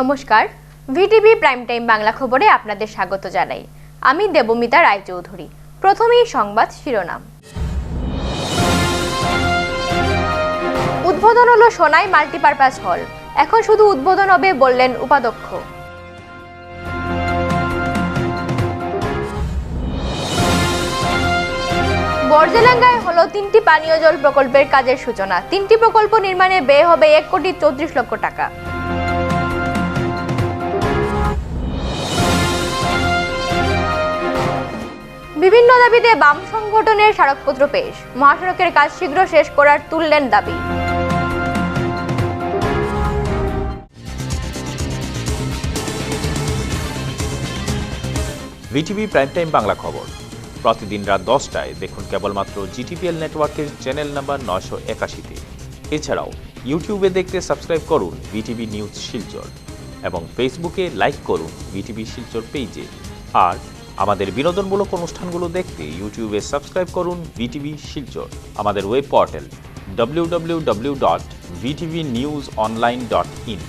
নমস্কার, VTV prime time Bangla খবরে আপনাদের স্বাগত জানাই। আমি দেবমিতা রায়চৌধুরী। প্রথমেই সংবাদ শিরোনাম। উদ্বোধন হলো সোনাই মাল্টিপারপাস হল। এখন শুধু উদ্বোধন হবে বললেন উপাধ্যক্ষ। বর্জেলাঙ্গায় হলো 3টি পানীয় জল প্রকল্পের কাজের সূচনা। 3টি প্রকল্প নির্মাণে ব্যয় হবে 1,34,00,000 টাকা। বিভিন্ন দাবিতে বাম সংগঠনের স্মারকপত্র পেশ। মহাসড়কের কাজ শীঘ্র শেষ করার তুললেন দাবি। ভিটিভি প্রাইম টাইম বাংলা খবর প্রতিদিন রাত 10টায় দেখুন কেবলমাত্র জিটিপিএল নেটওয়ার্কের চ্যানেল নাম্বার 981-তে। এছাড়াও ইউটিউবে দেখতে সাবস্ক্রাইব করুন ভিটিভি নিউজ শিলচর এবং ফেসবুকে লাইক করুন ভিটিভি শিলচর পেজে। আর আমাদের বিনোদনমূলক অনুষ্ঠানগুলো দেখতে ইউটিউবে সাবস্ক্রাইব করুন ভিটিভি শিলচর। আমাদের ওয়েব পোর্টাল www.vtvnewsonline.in।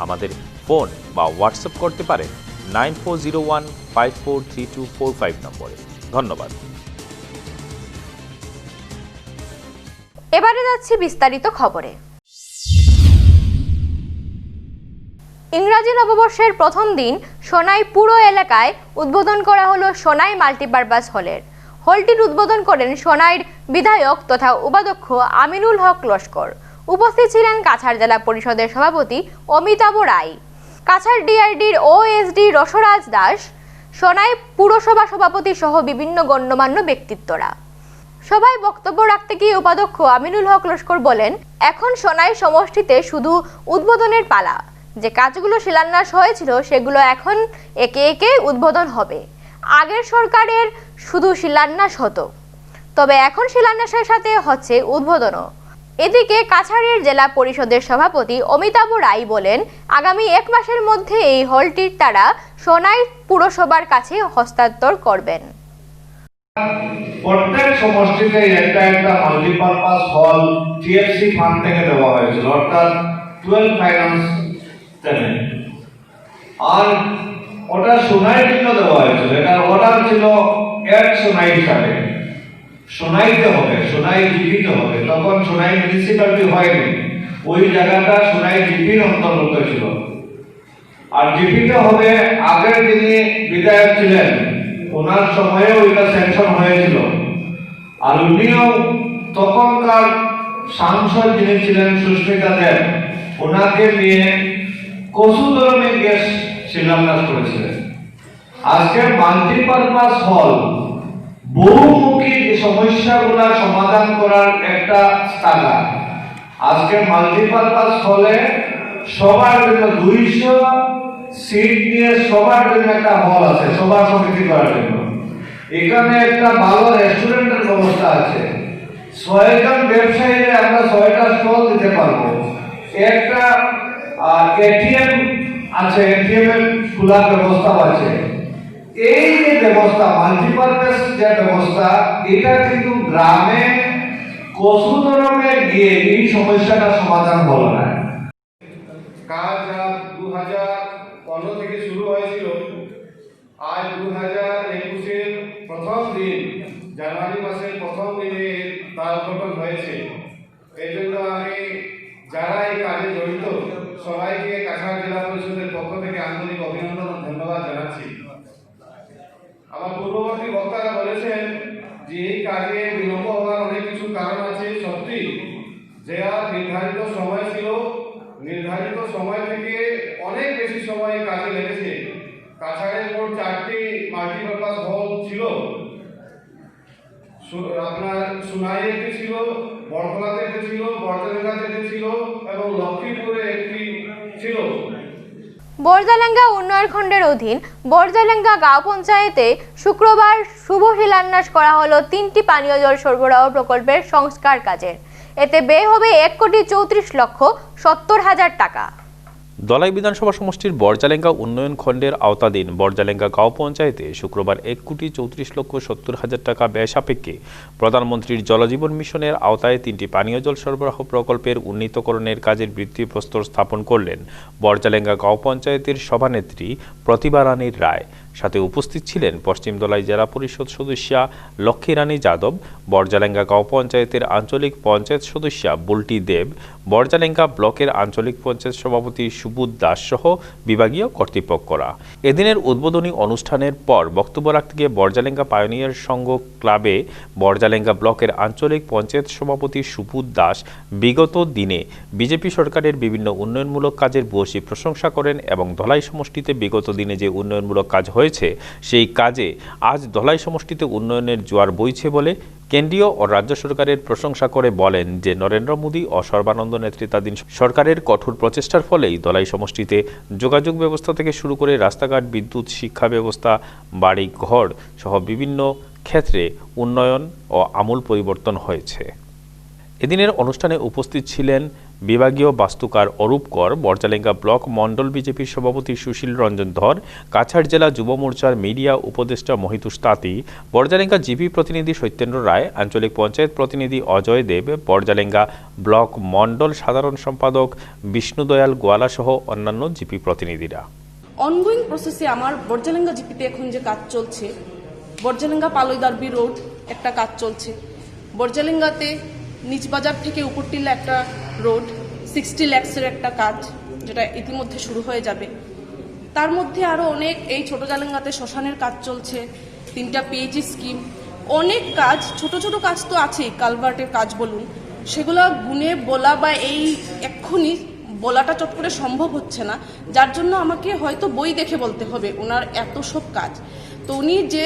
আমাদের ফোন বা হোয়াটসঅ্যাপ করতে পারেন 9401543245 নম্বরে। ধন্যবাদ। এবারে যাচ্ছি বিস্তারিত খবরে। ইংরাজি নববর্ষের প্রথম দিন সোনাই পুরো এলাকায় উদ্বোধন করা হলো সোনাই মাল্টিপারপাস হলের। হলটির উদ্বোধন করেন সোনাইর বিধায়ক তথা উপাধ্যক্ষ আমিনুল হক লস্কর। উপস্থিত ছিলেন কাছাড় জেলা পরিষদের সভাপতি অমিতাভ রায়, কাছাড় ডিআরডির ওএসডি রসরাজ দাস, সোনাই পুরসভা সভাপতি সহ বিভিন্ন গণ্যমান্য ব্যক্তিত্বরা। সবাই বক্তব্য রাখতে গিয়ে উপাধ্যক্ষ আমিনুল হক লস্কর বলেন, এখন সোনাই সমষ্টিতে শুধু উদ্বোধনের পালা। যে কাজগুলো শিলান্যাস হয়েছিল সেগুলো এখন একে একে উদ্বোধন হবে। আগের সরকারের শুধু শিলান্যাস হতো, তবে এখন শিলান্যাসের সাথে হচ্ছে উদ্বোধনও। এদিকে কাছাড়ের জেলা পরিষদের সভাপতি অমিতাভ রায় বলেন, আগামী 1 মাসের মধ্যে এই হলটির তারা সোনাই পুরসভার কাছে হস্তান্তর করবেন। প্রত্যেক সমষ্টিতে একটা মাল্টিপারপাস হল টিএফসি ফান্ড থেকে দেওয়া হয়েছিল, অর্থাৎ 12 ফাইন্যান্স থেকে। আর ওটা সোনাইয়ের জন্য দেওয়া হয়েছিল। এটা অর্ডার ছিল এক সোনাই হিসাবে, সোনাইতে হবে, সোনাই জিপিতে হবে। তখন সোনাই মিউনিসিপ্যালিটি হয়নি, ওই জায়গাটা সোনাই জিপির অন্তর্গত ছিল। আর জিপিতে হবে, আগের যিনি বিধায়ক ছিলেন ওনার সময়ে ওইটা স্যাংশন হয়েছিল। আর উনিও তখনকার সাংসদ যিনি ছিলেন সুস্মিতা দেব, ওনাকে নিয়ে কচুদরমে গ্যাস শিলান্যাস করেছিলেন। আজকে মাল্টিপারপাস হল বহুমুখী সমস্যাগুলো সমাধান করার একটা স্থান। আজকে মাল্টিপারপাস হলে সবার জন্য 200 সিট নিয়ে সবার জন্য একটা হল আছে, সভা সমিতি করার জন্য। এখানে একটা ভালো রেস্টুরেন্টের ব্যবস্থা আছে। 6 জন ব্যবসায়ীরা আমরা 6টা স্টল দিতে পারবো। একটা এটিএম আছে, এটিএম এর খোলার ব্যবস্থা আছে। এই যে ব্যবস্থা, মাল্টিপারপাস যে ব্যবস্থা, এটা কিন্তু গ্রামে কচুদরমে গিয়ে এই সমস্যাটা সমাধান হলো না। কাজ 2015 থেকে শুরু হয়েছিল। আজ 2021-এর প্রথম দিন, জানুয়ারি মাসের প্রথম দিনে তার উদ্বোধন হয়েছে। এই জন্য আমি যারা এই কাজে জড়িত সবাইকে কাছাড় জেলা পরিষদের পক্ষ থেকে আন্তরিক অভিনন্দন ও ধন্যবাদ জানাচ্ছি। আমার পূর্ববর্তী বক্তারা বলেছেন যে এই কাজে বিলম্ব হওয়ার অনেক কিছু কারণ আছে। সত্যি যে নির্ধারিত সময় ছিল, নির্ধারিত সময় থেকে অনেক বেশি সময় কাজে লেগেছে। কাছাড়ের মোট 4টি মাল্টিপারপাস হল ছিল। আপনার সোনাইয়ে একটি ছিল, বড়খলাতে একটি ছিল, বর্জেলাঙ্গাতে একটি ছিল এবং লক্ষ্মীপুরে একটি ছিল। বর্জেলাঙ্গা উন্নয়ন খণ্ডের অধীন বর্জেলাঙ্গা গাঁও পঞ্চায়েতে শুক্রবার শুভ শিলান্যাস করা হলো 3টি পানীয় জল সরবরাহ প্রকল্পের সংস্কার কাজের। এতে ব্যয় হবে 1,34,70,000 টাকা। ধলাই বিধানসভা সমষ্টির বরজালেঙ্গা উন্নয়ন খণ্ডের আওতাধীন বরজালেঙ্গা গাঁও পঞ্চায়েতে শুক্রবার 1,34,70,000 টাকা ব্যয় সাপেক্ষে প্রধানমন্ত্রীর জলজীবন মিশনের আওতায় 3টি পানীয় জল সরবরাহ প্রকল্পের উন্নীতকরণের কাজের ভিত্তিপ্রস্তর স্থাপন করলেন বরজালেঙ্গা গাঁও পঞ্চায়েতের সভানেত্রী প্রতিভা রানী রায়। সাথে উপস্থিত ছিলেন পশ্চিম ধলাই জেলা পরিষদ সদস্যা লক্ষ্মী রানী যাদব, বরজালেঙ্গা গাঁও পঞ্চায়েতের আঞ্চলিক পঞ্চায়েত সদস্যা বুলটি দেব, বরজালেঙ্গা ব্লকের আঞ্চলিক পঞ্চায়েত সভাপতি সুবোধ দাস সহ বিভাগীয় কর্তৃপক্ষরা। এদিনের উদ্বোধনী অনুষ্ঠানের পর বক্তব্য রাখতে গিয়ে বরজালেঙ্গা পায়োনিয়ার সংঘ ক্লাবে বরজালেঙ্গা ব্লকের আঞ্চলিক পঞ্চায়েত সভাপতি সুবোধ দাস বিগত দিনে বিজেপি সরকারের বিভিন্ন উন্নয়নমূলক কাজের ভূয়সী প্রশংসা করেন এবং ধলাই সমষ্টিতে বিগত দিনে যে উন্নয়নমূলক কাজ হয়েছে সেই কাজে আজ ধলাই সমষ্টিতে উন্নয়নের জোয়ার বইছে বলে কেন্দ্রীয় ও রাজ্য সরকারের প্রশংসা করে বলেন যে নরেন্দ্র মোদী ও সর্বানন্দ নেতৃত্বাধীন সরকারের কঠোর প্রচেষ্টার ফলেই ধলাই সমষ্টিতে যোগাযোগ ব্যবস্থা থেকে শুরু করে রাস্তাঘাট, বিদ্যুৎ, শিক্ষা ব্যবস্থা, বাড়ি ঘর সহ বিভিন্ন ক্ষেত্রে উন্নয়ন ও আমূল পরিবর্তন হয়েছে। এদিনের অনুষ্ঠানে উপস্থিত ছিলেন বিভাগীয় বাস্তুকার অরূপ কর, বরজালেঙ্গা ব্লক মণ্ডল বিজেপির সভাপতি সুশীল রঞ্জন ধর, কাছাড় জেলা যুব মোর্চার মিডিয়া উপদেষ্টা মহিতুষ তাঁতি, বরজালেঙ্গা জিপি প্রতিনিধি সত্যেন্দ্র রায়, আঞ্চলিক পঞ্চায়েত প্রতিনিধি অজয় দেব, বরজালেঙ্গা ব্লক মণ্ডল সাধারণ সম্পাদক বিষ্ণুদয়াল গোয়ালা সহ অন্যান্য জিপি প্রতিনিধিরা। অনগোয়িং প্রসেসে আমার বরজালেঙ্গা জিপিতে এখন যে কাজ চলছে, বরজালেঙ্গা পালইদারবি রোড একটা কাজ চলছে, বরজালেঙ্গাতে নিচ বাজার থেকে উপরটিলা একটা রোড 60 লাখসের একটা কাজ যেটা ইতিমধ্যে শুরু হয়ে যাবে। তার মধ্যে আরও অনেক এই ছোট জালেঙ্গাতে শ্মশানের কাজ চলছে, 3টা পিএইচি স্কিম, অনেক কাজ, ছোট ছোট কাজ তো আছেই, কালভার্টের কাজ বলুন, সেগুলো গুনে বলা বা এই এক্ষুনি বলাটা চট করে সম্ভব হচ্ছে না, যার জন্য আমাকে হয়তো বই দেখে বলতে হবে ওনার এত সব কাজ। তো উনি যে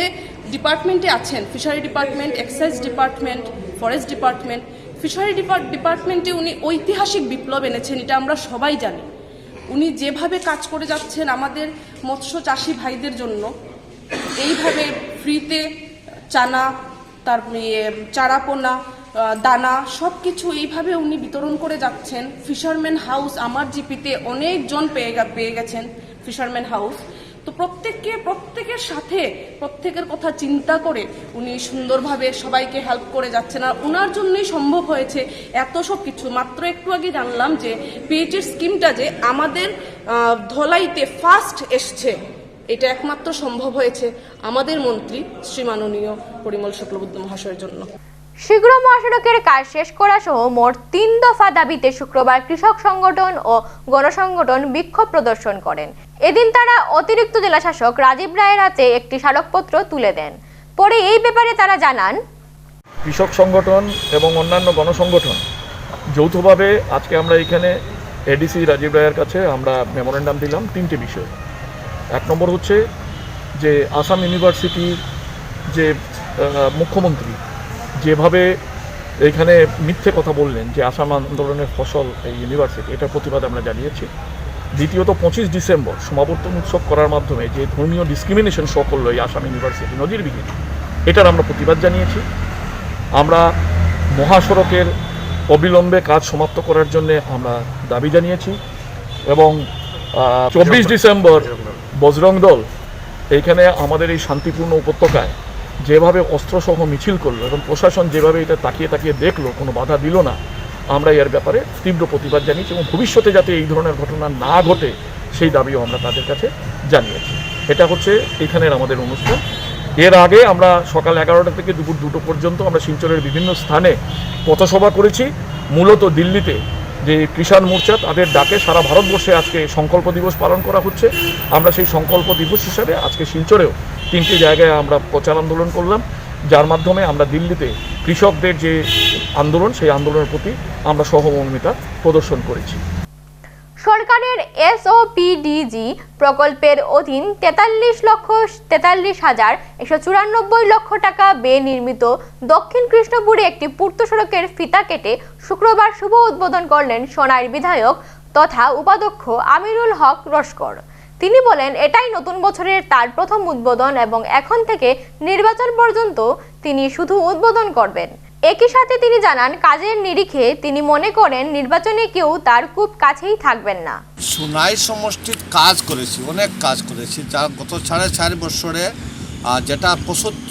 ডিপার্টমেন্টে আছেন, fishery department, excise department, forest department, fishery ডিপার্টমেন্টে উনি ঐতিহাসিক বিপ্লব এনেছেন, এটা আমরা সবাই জানি। উনি যেভাবে কাজ করে যাচ্ছেন আমাদের মৎস্য চাষি ভাইদের জন্য, এইভাবে ফ্রিতে চানা, তার চারাপোনা, দানা সব কিছু এইভাবে উনি বিতরণ করে যাচ্ছেন। ফিশারম্যান হাউস আমার জিপিতে অনেকজন পেয়ে গেছেন ফিশারম্যান হাউস। তো প্রত্যেকের সাথে প্রত্যেকের কথা চিন্তা করে উনি সুন্দরভাবে সবাইকে হেল্প করে যাচ্ছেন, আর ওনার জন্যই সম্ভব হয়েছে এত সব কিছু। মাত্র একটু আগে জানলাম যে পিএইচের স্কিমটা যে আমাদের ধলাইতে ফার্স্ট এসছে, এটা একমাত্র সম্ভব হয়েছে আমাদের মন্ত্রী শ্রী মাননীয় পরিমল শুক্লবৈদ্য মহাশয়ের জন্য। শীঘ্র মহাসড়কের কাজ শেষ করা সহ মোট 3 দফা দাবিতে শুক্রবার কৃষক সংগঠন ও গণসংগঠন বিক্ষোভ প্রদর্শন করেন। এদিন তারা অতিরিক্ত জেলাশাসক রাজীব রায়ের হাতে একটি স্মারকপত্র তুলে দেন। পরে এই ব্যাপারে তারা জানান, কৃষক সংগঠন এবং অন্যান্য গণসংগঠন যৌথভাবে আজকে আমরা এখানে এডিসি রাজীব রায়ের কাছে আমরা মেমোরেন্ডাম দিলাম 3টে বিষয়। 1 নম্বর হচ্ছে যে আসাম ইউনিভার্সিটির যে মুখ্যমন্ত্রী যেভাবে এইখানে মিথ্যে কথা বললেন যে আসাম আন্দোলনের ফসল এই ইউনিভার্সিটি, এটার প্রতিবাদ আমরা জানিয়েছি। দ্বিতীয়ত 25 ডিসেম্বর সমাবর্তন উৎসব করার মাধ্যমে যে ধর্মীয় ডিসক্রিমিনেশন শো করলো এই আসাম ইউনিভার্সিটি নজিরবিহীন, এটার আমরা প্রতিবাদ জানিয়েছি। আমরা মহাসড়কের অবিলম্বে কাজ সমাপ্ত করার জন্য আমরা দাবি জানিয়েছি এবং 24 ডিসেম্বর বজরং দল এইখানে আমাদের এই শান্তিপূর্ণ উপত্যকায় যেভাবে অস্ত্রসহ মিছিল করলো এবং প্রশাসন যেভাবে এটা তাকিয়ে তাকিয়ে দেখলো, কোনো বাধা দিল না, আমরা এর ব্যাপারে তীব্র প্রতিবাদ জানিয়েছি এবং ভবিষ্যতে যাতে এই ধরনের ঘটনা না ঘটে সেই দাবিও আমরা তাদের কাছে জানিয়েছি। এটা হচ্ছে এখানের আমাদের অনুষ্ঠান। এর আগে আমরা সকাল 11টা থেকে দুপুর 2টো পর্যন্ত আমরা শিলচরের বিভিন্ন স্থানে পথসভা করেছি। মূলত দিল্লিতে যে কিষাণ মোর্চা তাদের ডাকে সারা ভারতবর্ষে আজকে সংকল্প দিবস পালন করা হচ্ছে। আমরা সেই সংকল্প দিবস হিসাবে আজকে শিলচরেও 3টে জায়গায় আমরা প্রচার আন্দোলন করলাম, যার মাধ্যমে আমরা দিল্লিতে কৃষকদের যে আন্দোলন সেই আন্দোলনের প্রতি আমরা সহমর্মিতা প্রদর্শন করেছি। সরকারের এসওপিডিজি প্রকল্পের অধীন 43,43,194 লক্ষ টাকা ব্যয়ে নির্মিত দক্ষিণ কৃষ্ণপুরে একটি পূর্ত সড়কের ফিতা কেটে শুক্রবার শুভ উদ্বোধন করলেন সোনাইর বিধায়ক তথা উপাধ্যক্ষ আমিরুল হক লস্কর। তিনি বলেন, এটাই নতুন বছরের তার প্রথম উদ্বোধন এবং এখন থেকে নির্বাচন পর্যন্ত তিনি শুধু উদ্বোধন করবেন। একই সাথে তিনি জানান, কাজের নিরিখে তিনি মনে করেন নির্বাচনে কেউ তার খুব কাছেই থাকবেন না। সোনাই সমষ্টির কাজ করেছি, অনেক কাজ করেছি, যা গত 4.5 বছরে যেটা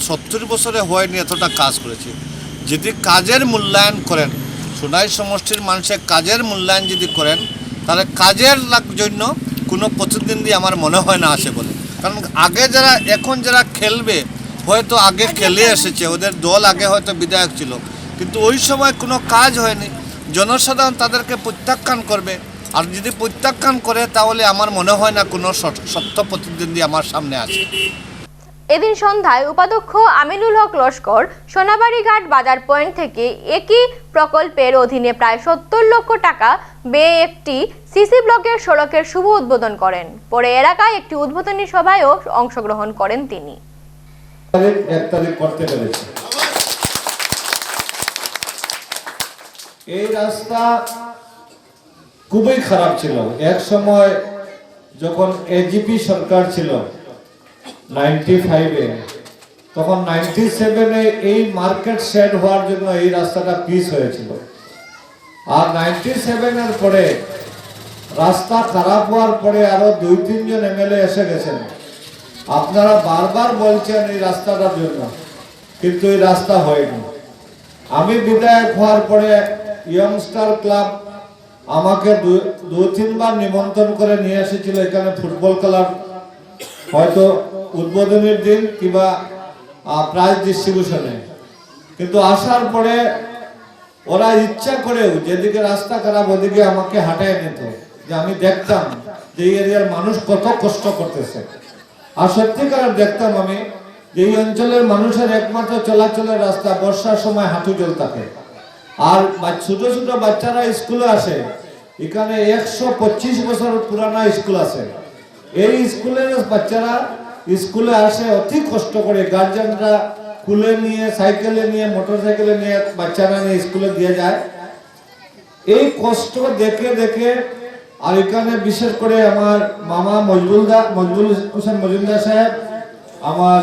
70 বছরে হয়নি এতটা কাজ করেছি। যদি কাজের মূল্যায়ন করেন, সোনাই সমষ্টির মানুষের কাজের মূল্যায়ন যদি করেন, তাহলে কাজের জন্য কোনো প্রতিদ্বন্দ্বী আমার মনে হয় না আছে বলে। কারণ আগে যারা এখন যারা খেলবে হয়তো আগে খেলে এসেছে, ওদের দল আগে হয়তো বিধায়ক ছিল, কিন্তু ওই সময় কোনো কাজ হয়নি। জনসাধারণ তাদেরকে প্রত্যাখ্যান করবে, আর যদি প্রত্যাখ্যান করে তাহলে আমার মনে হয় না কোনো সত্য প্রতিদ্বন্দ্বী আমার সামনে আছে। এদিন সন্ধ্যায় উপাধ্যক্ষ আমিনুল হক লস্কর সোনাবাড়িঘাট বাজার পয়েন্ট থেকে একই প্রকল্পের অধীনে প্রায় 70 লক্ষ টাকা ব্যয়ে একটি সিসি ব্লকের সড়কের শুভ উদ্বোধন করেন। পরে এলাকায় একটি উদ্বোধনী সভায়ও অংশগ্রহণ করেন তিনি। 1 তারিখ করতে পেরেছি। এই রাস্তা খুবই খারাপ ছিল। এক সময় যখন এজিপি সরকার ছিল 95-এ, তখন 97-এ এই মার্কেট শেড হওয়ার জন্য এই রাস্তাটা পিচ হয়েছিল। আর 97-এর পরে রাস্তা খারাপ হওয়ার পরে আরো 2-3 জন এমএলএ এসে গেছেন। আপনারা বারবার বলছেন এই রাস্তাটার জন্য, কিন্তু এই রাস্তা হয়নি। আমি বিধায়ক হওয়ার পরে ইয়ংস্টার ক্লাব আমাকে 2-3 বার নিমন্ত্রণ করে নিয়ে এসেছিল এখানে ফুটবল খেলার, হয়তো উদ্বোধনের দিন কিংবা প্রাইজ ডিস্ট্রিবিউশনে। কিন্তু আসার পরে ওরা ইচ্ছা করেও যেদিকে রাস্তা খারাপ ওদিকে আমাকে হাঁটায় নিত, যে আমি দেখতাম যে এই এরিয়ার মানুষ কত কষ্ট করতেছে। আর সত্যিকার দেখতাম আমি যে এই অঞ্চলের মানুষের একমাত্র চলাচলের রাস্তা বর্ষার সময় হাঁটু জল থাকে। আর ছোট ছোট বাচ্চারা স্কুলে আসে, এখানে 125 বছর পুরানা স্কুল আছে। এই স্কুলের বাচ্চারা স্কুলে আসে অতি কষ্ট করে, গার্জিয়ানরা কুলে নিয়ে, সাইকেলে নিয়ে, মোটর সাইকেলে নিয়ে বাচ্চারা নিয়ে স্কুলে দিয়ে যায়। এই কষ্ট দেখে দেখে, আর এখানে বিশেষ করে আমার মামা মজবুল হোসেন মজুমদার সাহেব, আমার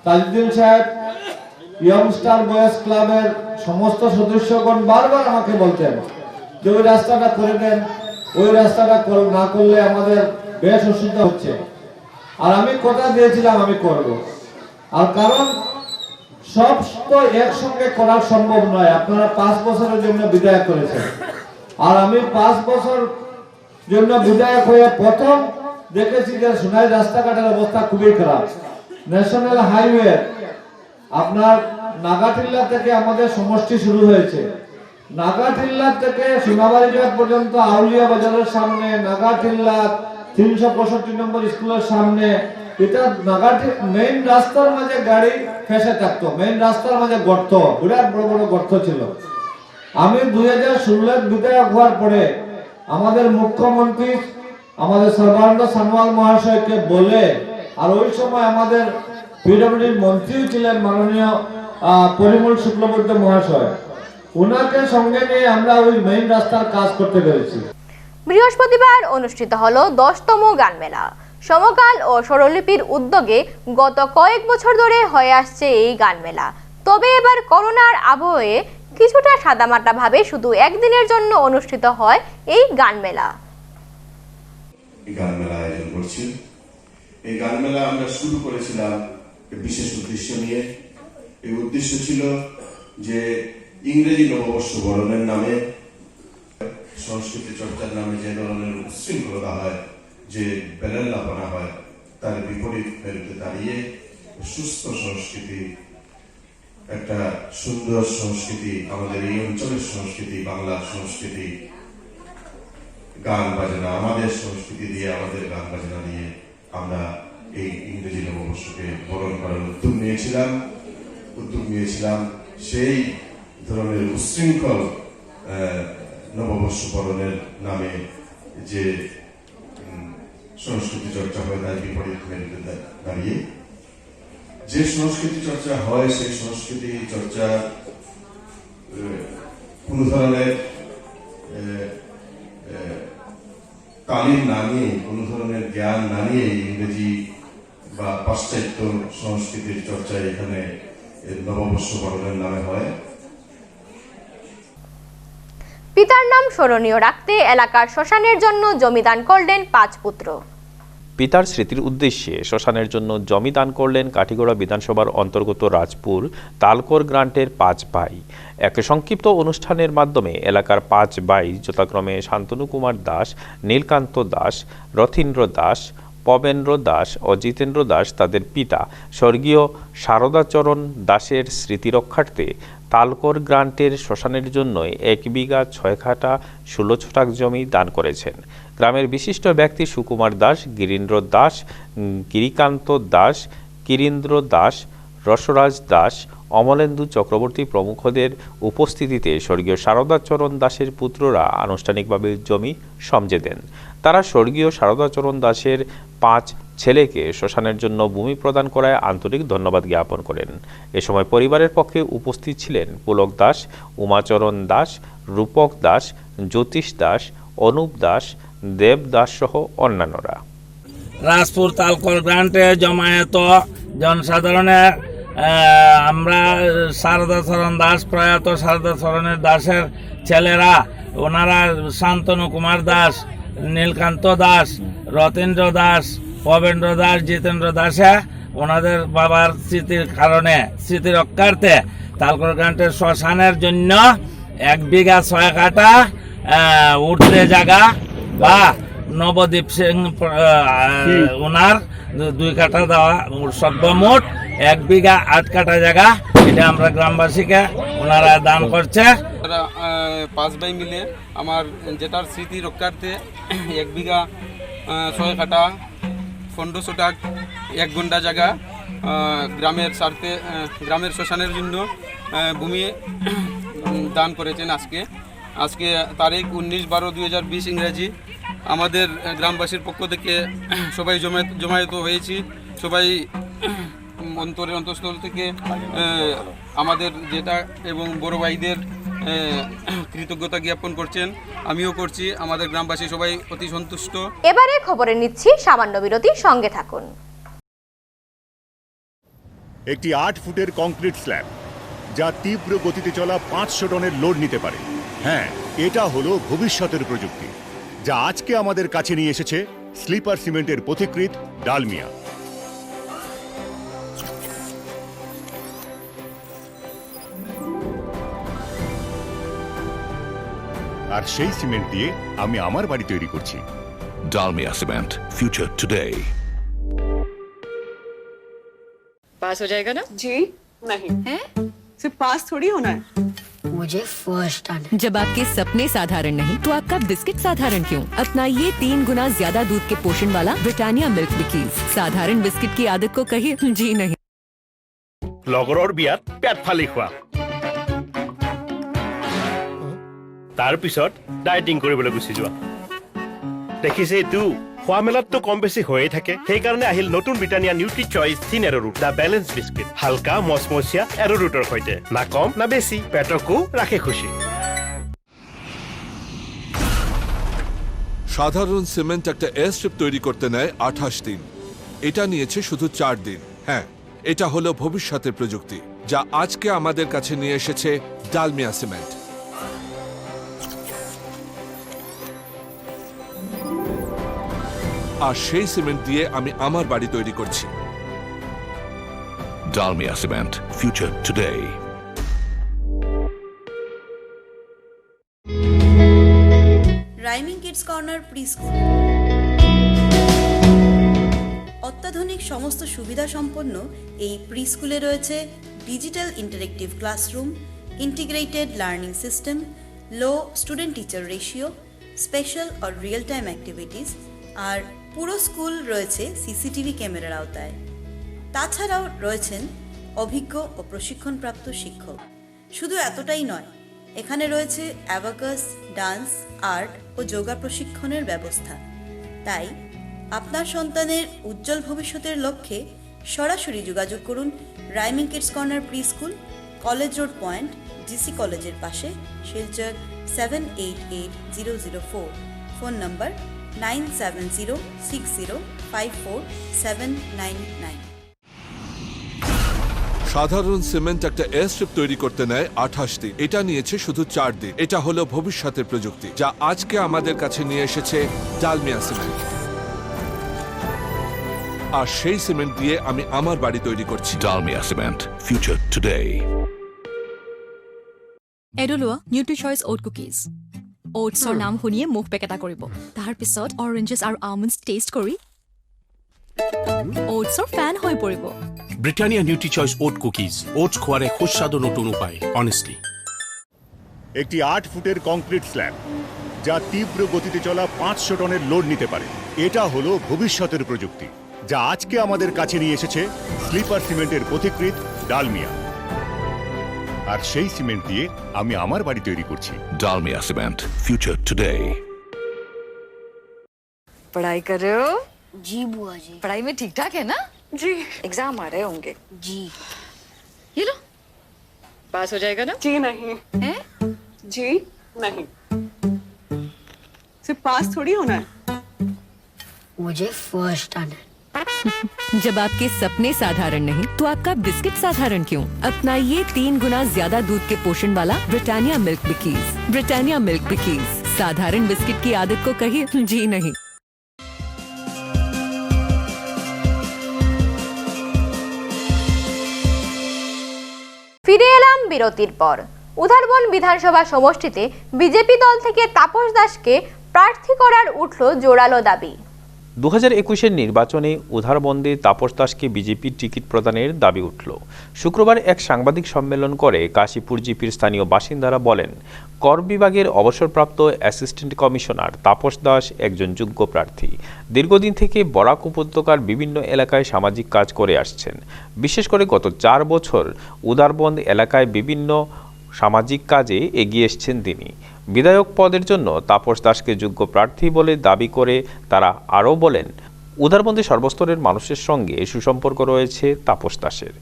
তাজউদ্দিন সাহেব, ইয়ংস্টার বয়েজ ক্লাবের সমস্ত সদস্যগণ বারবার আমাকে বলতেন যে ওই রাস্তাটা করে দেন, ওই রাস্তাটা না করলে আমাদের বেশ অসুবিধা হচ্ছে। আর আমি কথা দিয়েছিলাম আমি করব। আর কারণ সব তো একসঙ্গে করা সম্ভব নয়। আপনারা 5 বছরের জন্য বিধায়ক করেছেন, আর আমি 5 বছর জন্য বিধায়ক হয়ে প্রথম দেখেছি যে সোনাই রাস্তাঘাটের অবস্থা খুবই খারাপ। ন্যাশনাল হাইওয়ে আপনার নাগাটিল্লা থেকে আমাদের সমষ্টি শুরু হয়েছে, নাগাটিল্লা থেকে সোনাবাড়িঘাট পর্যন্ত আউলিয়া বাজারের সামনে, নাগাটিল্লা 365 নম্বর স্কুলের সামনে, এটা নাগাটি মেইন রাস্তার মাঝে গাড়ি ফেসে থাকতো, মেইন রাস্তার মাঝে গর্ত, বিরাট বড় বড় গর্ত ছিল। আমি 2016 বিধায়ক হওয়ার পরে আমাদের মুখ্যমন্ত্রী আমাদের সর্বানন্দ সোনোয়াল মহাশয়কে বলে, আর ওই সময় আমাদের পিডব্লিউডির মন্ত্রী ছিলেন মাননীয় পরিমল শুক্লবৈদ্য মহাশয়, ওনাকে সঙ্গে নিয়ে আমরা ওই মেইন রাস্তার কাজ করতে পেরেছি। বৃহস্পতিবার অনুষ্ঠিত হলো 10তম গান মেলা। সমকাল ও স্বরলিপির উদ্যোগে গত কয়েক বছর ধরে হয়ে আসছে এই গান মেলা। তবে এবার করোনার আবহে কিছুটা সাদামাটা ভাবে শুধু একদিনের জন্য অনুষ্ঠিত হয় এই গান মেলা। গান মেলা আয়োজন করছি। এই গান মেলা আমরা শুরু করেছিলাম বিশেষ উদ্দেশ্য নিয়ে। এই উদ্দেশ্য ছিল যে ইংরেজি নববর্ষ বরণের নামে, সংস্কৃতি চর্চার নামে যে ধরনের উচ্ছৃঙ্খলতা হয়, যে বেলাল্লাপনা হয়, তার বিপরীত মেরুতে দাঁড়িয়ে সুস্থ সংস্কৃতি, একটা সুন্দর সংস্কৃতি, আমাদের এই অঞ্চলের সংস্কৃতি, বাংলার সংস্কৃতি, গান বাজনা, আমাদের সংস্কৃতি দিয়ে, আমাদের গান বাজনা দিয়ে আমরা এই ইংরেজি নববর্ষকে বরণ করার উদ্যোগ নিয়েছিলাম। সেই ধরনের উচ্ছৃঙ্খল নববর্ষ বরণের নামে যে সংস্কৃতি চর্চা হয়, তার বিপরীত মেরুতে দাঁড়িয়ে যে সংস্কৃতি চর্চা হয়, সেই সংস্কৃতি চর্চা কোন ধরনের তালিম না নিয়ে, কোন ধরনের জ্ঞান না নিয়ে ইংরেজি বা পাশ্চাত্য সংস্কৃতির চর্চা এখানে নববর্ষ বরণের নামে হয়। পিতার নাম স্মরণীয় রাখতে এলাকার শ্মশানের জন্য জমি দান করলেন 5 পুত্র। পিতার স্মৃতির উদ্দেশ্যে শ্মশানের জন্য জমি দান করলেন কাঠিগড়া বিধানসভার অন্তর্গত রাজপুর তালকর গ্রান্টের 5 ভাই। এক সংক্ষিপ্ত অনুষ্ঠানের মাধ্যমে এলাকার 5 ভাই যথাক্রমে শান্তনু কুমার দাস, নীলকান্ত দাস, রথীন্দ্র দাস, পবেন্দ্র দাস ও জিতেন্দ্র দাস তাদের পিতা স্বর্গীয় শারদাচরণ দাসের স্মৃতি রক্ষার্থে তালকর গ্রান্টের শ্মশানের জন্য 1 বিঘা 6 কাঠা 16 ছটাক জমি দান করেছেন। গ্রামের বিশিষ্ট ব্যক্তি সুকুমার দাস, গিরীন্দ্র দাস, গিরিকান্ত দাস, কিরীন্দ্র দাস, রসরাজ দাস, অমলেন্দু চক্রবর্তী প্রমুখদের উপস্থিতিতে স্বর্গীয় শারদাচরণ দাসের পুত্ররা আনুষ্ঠানিকভাবে জমি সমঝে দেন। তারা স্বর্গীয় শারদাচরণ দাসের 5 ছেলেকে শ্মশানের জন্য ভূমি প্রদান করায় আন্তরিক ধন্যবাদ জ্ঞাপন করেন। এ সময় পরিবারের পক্ষে উপস্থিত ছিলেন পুলক দাস, উমাচরণ দাস, রূপক দাস, জ্যোতিষ দাস, অনুপ দাস, দেব দাস সহ অন্যান্যরা। রাজপুর তালকর গ্রান্টে জমায়েত জনসাধারণের আমরা শারদাচরণ দাস, প্রয়াত শারদাচরণের দাসের ছেলেরা, ওনারা শান্তনু কুমার দাস, নীলকান্ত দাস, রতীন্দ্র দাস, পবেন্দ্র দাস, জিতেন্দ্র দাসে ওনাদের বাবার স্মৃতির কারণে স্মৃতি রক্ষার্থে তালকর গ্রান্টের শ্মশানের জন্য 1 বিঘা 6 কাঠা উঠতে জায়গা বা নবদ্বীপ সিং ওনার 2 কাঠা দেওয়া, সর্বমোট 1 বিঘা 8 কাঠা জায়গা, এটা আমরা গ্রামবাসীকে ওনারা দান করছে। 5 ভাই মিলে আমার যেটার স্মৃতি রক্ষার্থে 1 বিঘা 6 কাঠা 15 ছটাক 1 ঘন্টা জায়গা গ্রামের স্বার্থে গ্রামের শ্মশানের জন্য ভূমি দান করেছেন। আজকে তারিখ 19/12/2020 ইংরেজি। আমাদের গ্রামবাসীর পক্ষ থেকে সবাই জমায়েত হয়েছি, সবাই অন্তঃস্থল থেকে আমাদের যেটা এবং বড় ভাইদের কৃতজ্ঞতা জ্ঞাপন করছেন, আমিও করছি। আমাদের গ্রামবাসী সবাই অতি সন্তুষ্ট। এবারে খবরে নিচ্ছি সামান্য বিরতি, সঙ্গে থাকুন। একটি 8 ফুটের কংক্রিট স্ল্যাব যা তীব্র গতিতে চলা 500 টনের লোড নিতে পারে। হ্যাঁ, এটা হলো ভবিষ্যতের প্রযুক্তি, যা আজকে আমাদের কাছে নিয়ে এসেছে স্লিপার সিমেন্টের পথিকৃৎ ডালমিয়া। আর সেই সিমেন্ট দিয়ে আমি আমার বাড়ি তৈরি করছি। Dalmia Cement, future today. पास हो जाएगा ना? जी नहीं है, सिर्फ पास थोड़ी होना है। मुझे फर्स्ट आना। जब आपके सपने साधारण नहीं तो आपका बिस्किट साधारण क्यों? अपनाइए 3 गुना ज्यादा दूध के पोषण वाला ब्रिटानिया मिल्क बिकीज। साधारण बिस्किट की आदत को कहिए जी नहीं। লগৰৰ বিয়াত পেট ফালি খোৱা, তাৰ পিছত ডায়েটিং কৰিবলৈ গুচি যোৱা। দেখিছে এইটো খোৱা মেলাততো কম বেছি হৈয়ে থাকে, সেইকাৰণে আহিল নতুন Britannia nutri choice thin arrowroot, the balance biscuit. হালকা মচমচীয়া এৰ'ৰুটৰ সৈতে, না কম না বেছি, পেটকো ৰাখে খুশি। সাধারণ সিমেন্ট একটা এয়ার স্ট্রিপ তৈরি করতে নেয় 28 দিন, এটা নিয়েছে শুধু 4 দিন। হ্যাঁ, এটা হলো ভবিষ্যতের প্রযুক্তি, যা আজকে আমাদের কাছে নিয়ে এসেছে ডালমিয়া সিমেন্ট। আর সেই সিমেন্ট দিয়ে আমি আমার বাড়ি তৈরি করছি। Dalmia cement, future today. Rhyming kids corner pre school অত্যাধুনিক সমস্ত সুবিধা সম্পন্ন এই প্রি স্কুলে রয়েছে digital interactive classroom, integrated learning system, low student teacher ratio, special আর রিয়েল টাইম অ্যাক্টিভিটিস, আর পুরো স্কুল রয়েছে সিসিটিভি ক্যামেরার আওতায়। তাছাড়াও রয়েছেন অভিজ্ঞ ও প্রশিক্ষণপ্রাপ্ত শিক্ষক। শুধু এতটাই নয়, এখানে রয়েছে অ্যাবাকাস, ডান্স, আর্ট ও যোগা প্রশিক্ষণের ব্যবস্থা। তাই আপনার সন্তানের উজ্জ্বল ভবিষ্যতের লক্ষ্যে সরাসরি যোগাযোগ করুন rhyming kids corner pre school, college road point, GC কলেজের পাশে, শিলচর 788004। ফোন নম্বর 9706054799। সাধারণ সিমেন্ট একটা এয়ার স্ট্রিপ তৈরি করতে নেয় 28 দিন, এটা নিয়েছে শুধু 4 দিন। এটা হলো ভবিষ্যতের প্রযুক্তি, যা আজকে আমাদের কাছে নিয়ে এসেছে ডালমিয়া সিমেন্ট। আর সেই সিমেন্ট দিয়ে আমি আমার বাড়ি তৈরি করছি। Dalmia cement, future today. এডলোৱা নিউট্ৰিচইচ অ'ট কুকিজ। অ'টছৰ নাম শুনিয়ে মুখ পেকেটা কৰিব, তাৰ পিছত অৰেঞ্জেছ আৰু আলমণ্ডছ টেষ্ট কৰি অ'টছৰ ফেন হৈ পৰিব। ব্রিটানিয়া নিউট্রিচয়েস ওট কুকিজ, ওটস খোয়ার এক সুস্বাদু নতুন উপায়। অনেস্টলি। একটি 8 ফুটের কংক্রিট স্ল্যাব যা তীব্র গতিতে চলা 500 টনের লোড নিতে পারে। এটা হলো ভবিষ্যতের প্রযুক্তি, যা আজকে আমাদের কাছে নিয়ে এসেছে স্লিপার সিমেন্টের পথিকৃৎ ডালমিয়া। আর সেই সিমেন্ট দিয়ে আমি আমার বাড়ি তৈরি করছি। Dalmia cement, future today. पढ़ाई कर रहे हो? जी बुआ जी। पढ़ाई में ठीक ठाक है ना? जी। एग्जाम आ रहे होंगे। जी। ये लो, पास हो जाएगा ना? जी नहीं। हैं? जी नहीं, सिर्फ पास थोड़ी होना है, मुझे फर्स्ट आना है। जब आपके सपने साधारण नहीं तो आपका बिस्किट साधारण क्यों? अपनाइए 3 गुना ज्यादा दूध के पोषण वाला ब्रिटानिया मिल्क बिकीज। ब्रिटानिया मिल्क बिकीज, साधारण बिस्किट की आदत को कहिए जी नहीं। ফিরে এলাম বিরতির পর। উধারবন বিধানসভা সমষ্টিতে বিজেপি দল থেকে তাপস দাসকে প্রার্থী করার উঠল জোরালো দাবি। 2021-এর নির্বাচনে উধারবন্দে তাপস দাসকে বিজেপির টিকিট প্রদানের দাবি উঠল। শুক্রবার এক সাংবাদিক সম্মেলন করে কাশীপুর জিপির স্থানীয় বাসিন্দারা বলেন, কর বিভাগের অবসরপ্রাপ্ত অ্যাসিস্ট্যান্ট কমিশনার তাপস দাস একজন যোগ্য প্রার্থী। দীর্ঘদিন থেকে বরাক উপত্যকার বিভিন্ন এলাকায় সামাজিক কাজ করে আসছেন। বিশেষ করে গত 4 বছর উধারবন্দ এলাকায় বিভিন্ন সামাজিক কাজে এগিয়ে এসেছেন তিনি। বিধায়ক পদের জন্য তাপস দাসকে যোগ্য প্রার্থী বলে দাবি করে তারা আরও বলেন, উধারবন্দে সর্বস্তরের মানুষের সঙ্গে সুসম্পর্ক রয়েছে তাপস দাসের।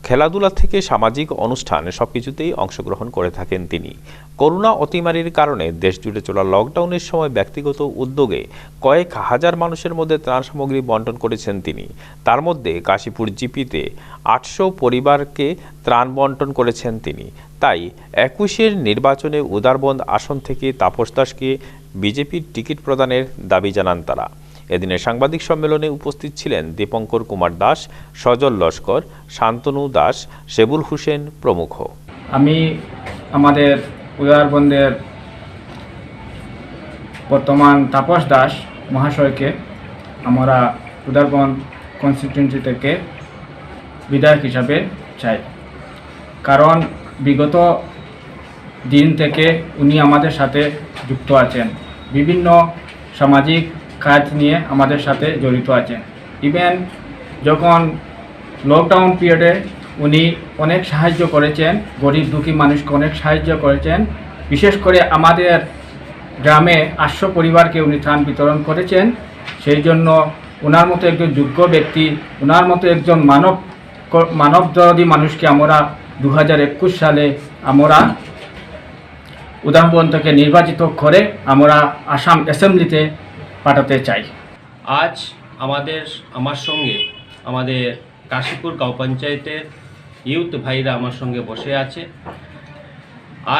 খেলাধুলা থেকে সামাজিক অনুষ্ঠান সবকিছুতেই অংশগ্রহণ করে থাকেন তিনি। করোনা অতিমারির কারণে দেশজুড়ে চলা লকডাউনের সময় ব্যক্তিগত উদ্যোগে কয়েক হাজার মানুষের মধ্যে ত্রাণ সামগ্রী বন্টন করেছেন তিনি। তার মধ্যে কাশীপুর জিপিতে 800 পরিবারকে ত্রাণ বন্টন করেছেন তিনি। তাই 21-এর নির্বাচনে উধারবন্দ আসন থেকে তাপস দাসকে বিজেপির টিকিট প্রদানের দাবি জানান তারা। এদিনের সাংবাদিক সম্মেলনে উপস্থিত ছিলেন দীপঙ্কর কুমার দাস, সজল লস্কর, শান্তনু দাস, শেবুল হোসেন প্রমুখ। আমি আমাদের উধারবন্দের বর্তমান তাপস দাস মহাশয়কে আমরা উধারবন্দ কনস্টিটিউয়েন্সি থেকে বিধায়ক হিসাবে চাই, কারণ বিগত দিন থেকে উনি আমাদের সাথে যুক্ত আছেন, বিভিন্ন সামাজিক কাজ নিয়ে আমাদের সাথে জড়িত আছেন। ইভেন যখন লকডাউন পিরিয়ডে উনি অনেক সাহায্য করেছেন, গরিব দুঃখী মানুষকে অনেক সাহায্য করেছেন। বিশেষ করে আমাদের গ্রামে 800 পরিবারকে উনি ত্রাণ বিতরণ করেছেন। সেই জন্য ওনার মতো একজন যোগ্য ব্যক্তি, ওনার মতো একজন মানবতাবাদী মানুষকে আমরা 2021 সালে আমরা উধারবন্দ থেকে নির্বাচিত করে আমরা আসাম অ্যাসেম্বলিতে পাঠাতে চাই। আজ আমার সঙ্গে আমাদের কাশীপুর গাঁও পঞ্চায়েতের ইউথ ভাইরা আমার সঙ্গে বসে আছে।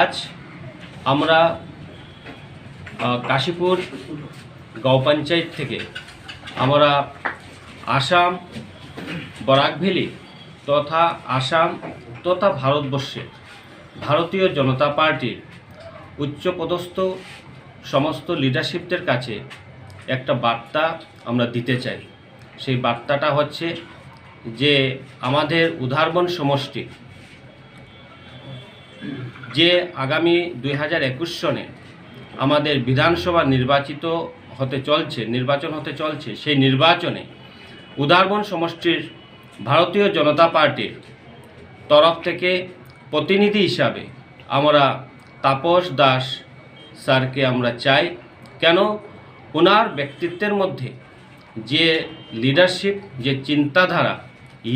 আজ আমরা কাশীপুর গাঁও পঞ্চায়েত থেকে আমরা আসাম, বরাক ভ্যালি তথা আসাম তথা ভারতবর্ষে ভারতীয় জনতা পার্টির উচ্চপদস্থ সমস্ত লিডারশিপদের কাছে একটা বার্তা আমরা দিতে চাই। সেই বার্তাটা হচ্ছে যে আমাদের উধারবন সমষ্টি যে আগামী 2021 সনে আমাদের বিধানসভা নির্বাচন হতে চলছে, সেই নির্বাচনে উধারবন সমষ্টির ভারতীয় জনতা পার্টির তরফ থেকে প্রতিনিধি হিসাবে আমরা তাপস দাস স্যারকে আমরা চাই। কেন? ওনার ব্যক্তিত্বের মধ্যে যে লিডারশিপ, যে চিন্তাধারা,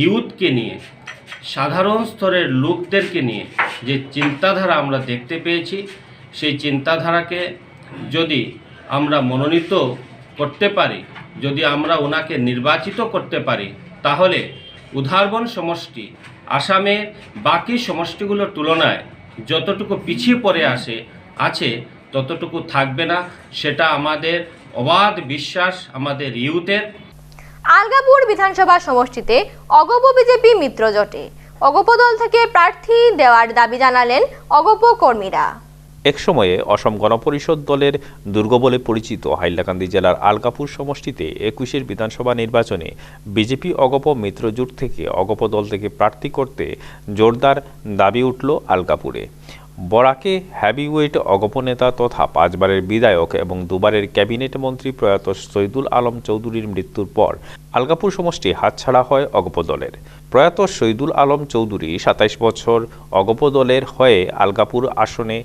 ইউথকে নিয়ে, সাধারণ স্তরের লোকদেরকে নিয়ে যে চিন্তাধারা আমরা দেখতে পেয়েছি, সেই চিন্তাধারাকে যদি আমরা মনোনীত করতে পারি, যদি আমরা ওনাকে নির্বাচিত করতে পারি, তাহলে উধারবন সমষ্টি আসামের বাকি সমষ্টিগুলোর তুলনায় যতটুকু পিছিয়ে পড়ে আছে ততটুকু থাকবে না, সেটা আমাদের অবাধ বিশ্বাস আমাদের ইউথের। আলগাপুর বিধানসভা সমষ্টিতে অগপ বিজেপি মিত্র জোটে অগপ দল থেকে প্রার্থী দেওয়ার দাবি জানালেন অগপ কর্মীরা। একসময়ে অসম গণপরিষদ দলের দুর্গ বলে পরিচিত হাইলাকান্দি জেলার আলগাপুর সমষ্টিতে 21 বিধানসভা নির্বাচনে বিজেপি অগপ মিত্রজোট থেকে অগপ দল থেকে প্রার্থী করতে জোরদার দাবি উঠল আলগাপুরে। বরাকে হ্যাভিওয়েট অগপ নেতা তথা 5 বারের বিধায়ক এবং 2 বারের ক্যাবিনেট মন্ত্রী প্রয়াত শহীদুল আলম চৌধুরীর মৃত্যুর পর আলগাপুর সমষ্টি হাতছাড়া হয় অগপ দলের। প্রয়াত শহীদুল আলম চৌধুরী 27 বছর অগপ দলের হয়ে আলগাপুর আসনে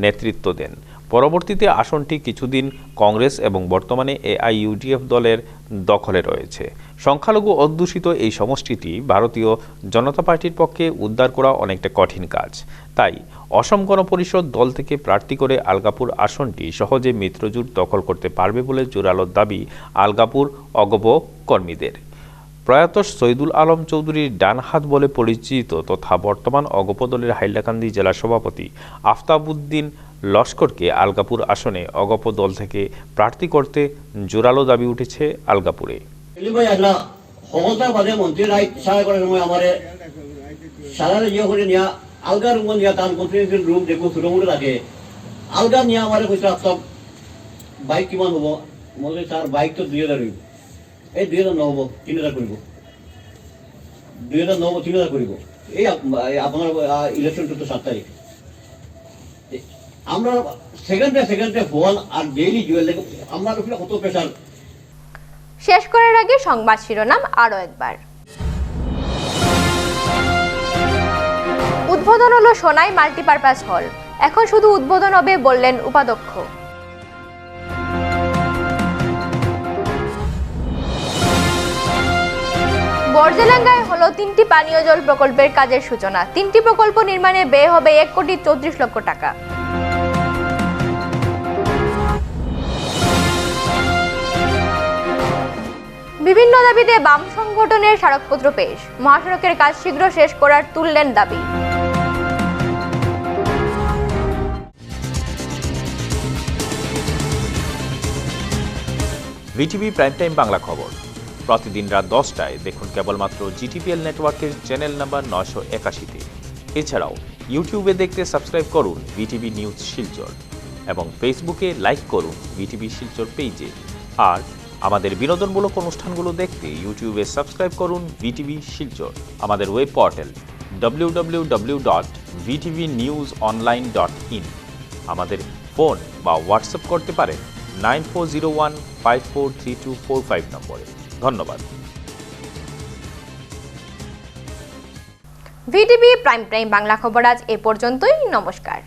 নেতৃত্ব দেন। পরবর্তীতে আসনটি কিছুদিন কংগ্রেস এবং বর্তমানে AIUDF দলের দখলে রয়েছে। সংখ্যালঘু অধ্যুষিত এই সমষ্টিটি ভারতীয় জনতা পার্টির পক্ষে উদ্ধার করা অনেকটা কঠিন কাজ। তাই অসম গণপরিষদ দল থেকে প্রার্থী করে আলগাপুর আসনটি সহজে মিত্রজোট দখল করতে পারবে বলে জোরালো দাবি আলগাপুর অগপ কর্মীদের। প্রয়াত শহীদুল আলম চৌধুরীর ডান হাত বলে পরিচিত তথা বর্তমান অগপ দলের হাইলাকান্দি জেলা সভাপতি আফতাবউদ্দিন লস্করকে আলগাপুর আসনে অগপ দল থেকে প্রার্থী করতে জোরালো দাবি উঠেছে আলগাপুরে। বাইক কিমান হব? মই তাৰ বাইক তো 2000 হইব, এই 2000 নহব, 3000 কৰিব, 2000 নহব, 3000 কৰিব। এই আপোনাৰ ইলেকশনটো তো 7 তারিখ। আমরা সেকেন্ডে ফোন আর ডেইলি জুয়েল আমরা কত প্রেশার। শেষ করার আগে সংবাদ শিরোনাম আরো একবার। উদ্বোধন হলো সোনাই মাল্টিপারপাস হল, এখন শুধু উদ্বোধন হবে বললেন উপাধ্যক্ষ। বর্জেলাঙ্গায় হলো 3টি পানীয় জল প্রকল্পের কাজের সূচনা। 3টি প্রকল্প নির্মাণে ব্যয় হবে 1,34,00,000 টাকা। বিভিন্ন দাবিতে বাম সংগঠনের স্মারকপত্র পেশ, মহাসড়কের কাজ শীঘ্র শেষ করার তুললেন দাবি। ভিটিভি প্রাইম টাইম বাংলা খবর প্রতিদিন রাত 10টায় দেখুন কেবলমাত্র জিটিপিএল নেটওয়ার্কের চ্যানেল নাম্বার 981-তে। এছাড়াও ইউটিউবে দেখতে সাবস্ক্রাইব করুন ভিটিভি নিউজ শিলচর এবং ফেসবুকে লাইক করুন ভিটিভি শিলচর পেজে। আর আমাদের বিনোদনমূলক অনুষ্ঠানগুলো দেখতে ইউটিউবে সাবস্ক্রাইব করুন ভিটিভি শিলচর। আমাদের ওয়েব পোর্টাল www.vtvnewsonline.in। আমাদের ফোন বা হোয়াটসঅ্যাপ করতে পারেন 9401543245 নম্বরে। ধন্যবাদ। ভিটিভি প্রাইম টাইম বাংলা খবর আজ এ পর্যন্তই। নমস্কার।